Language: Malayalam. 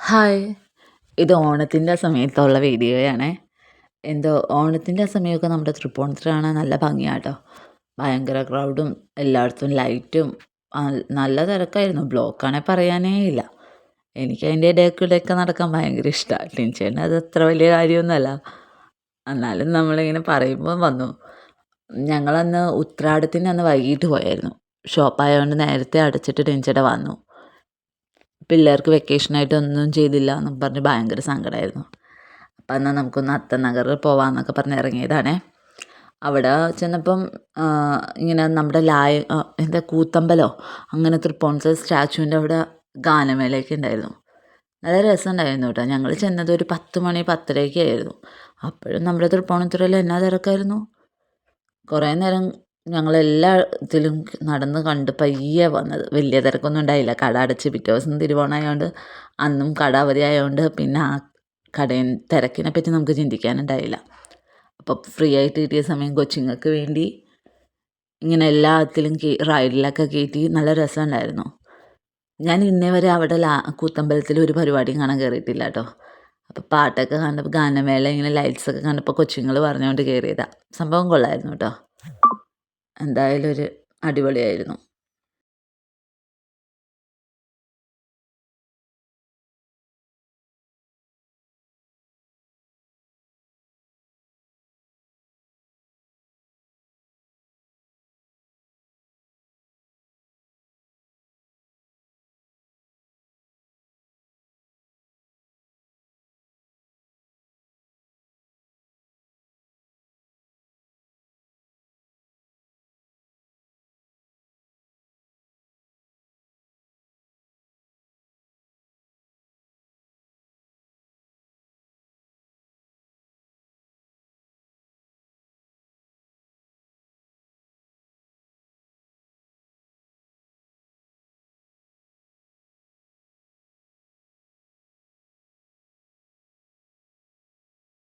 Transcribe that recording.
ഹായ്! ഇത് ഓണത്തിൻ്റെ സമയത്തുള്ള വീഡിയോയാണേ. എന്തോ ഓണത്തിൻ്റെ സമയമൊക്കെ നമ്മുടെ തൃപ്പൂണിത്തുറ കാണാൻ നല്ല ഭംഗിയാട്ടോ. ഭയങ്കര ക്രൗഡും എല്ലായിടത്തും ലൈറ്റും നല്ല തിരക്കായിരുന്നു. ബ്ലോക്കാണെ പറയാനേ ഇല്ല. എനിക്ക് അതിൻ്റെ ഇടയിൽ നടക്കാൻ ഭയങ്കര ഇഷ്ടമാണ്. ടിൻചേട്ടന് അത് അത്ര വലിയ കാര്യമൊന്നുമല്ല. എന്നാലും നമ്മളിങ്ങനെ പറയുമ്പോൾ വന്നു. ഞങ്ങളന്ന് ഉത്രാടത്തിൻ്റെ അന്ന് വൈകിട്ട് പോയായിരുന്നു. ഷോപ്പായതുകൊണ്ട് നേരത്തെ അടച്ചിട്ട് ടിൻചേട്ടൻ വന്നു. പിള്ളേർക്ക് വെക്കേഷനായിട്ട് ഒന്നും ചെയ്തില്ല എന്നും പറഞ്ഞ് ഭയങ്കര സങ്കടമായിരുന്നു. അപ്പം എന്നാൽ നമുക്കൊന്ന് അത്തനഗറിൽ പോവാമെന്നൊക്കെ പറഞ്ഞ് ഇറങ്ങിയതാണേ. അവിടെ ചെന്നപ്പം ഇങ്ങനെ നമ്മുടെ എന്താ കൂത്തമ്പലോ അങ്ങനെ തൃപ്പൂണിത്തുറ സ്റ്റാച്യുവിൻ്റെ അവിടെ ഗാനമേളയൊക്കെ ഉണ്ടായിരുന്നു. നല്ല രസമുണ്ടായിരുന്നു കേട്ടോ. ഞങ്ങൾ ചെന്നത് ഒരു 10 മണി 10:30 ആയിരുന്നു. അപ്പോഴും നമ്മുടെ തൃപ്പൂണിത്തുറയിൽ എന്നാ തിരക്കായിരുന്നു. കുറേ നേരം ഞങ്ങളെല്ലാ ഇതിലും നടന്ന് കണ്ട് പയ്യെ വന്നത്. വലിയ തിരക്കൊന്നും ഉണ്ടായില്ല. കട അടച്ച് പിറ്റേ ദിവസം തിരുവോണമായതുകൊണ്ട് അന്നും കട അവധിയായതുകൊണ്ട് പിന്നെ ആ തിരക്കിനെ പറ്റി നമുക്ക് ചിന്തിക്കാനുണ്ടായില്ല. അപ്പോൾ ഫ്രീ ആയിട്ട് കിട്ടിയ സമയം കൊച്ചുങ്ങൾക്ക് വേണ്ടി ഇങ്ങനെ എല്ലാത്തിലും റൈഡിലൊക്കെ കയറ്റി നല്ല രസമുണ്ടായിരുന്നു. ഞാൻ ഇന്നേ വരെ അവിടെ കൂത്തമ്പലത്തിൽ ഒരു പരിപാടിയും കാണാൻ കയറിയിട്ടില്ല കേട്ടോ. അപ്പോൾ പാട്ടൊക്കെ കണ്ടപ്പോൾ ഗാനമേള ഇങ്ങനെ ലൈറ്റ്സൊക്കെ കണ്ടപ്പോൾ കൊച്ചുങ്ങൾ പറഞ്ഞുകൊണ്ട് കയറിയതാണ്. സംഭവം കൊള്ളായിരുന്നു കേട്ടോ. എന്തായാലും ഒരു അടിപൊളിയായിരുന്നു.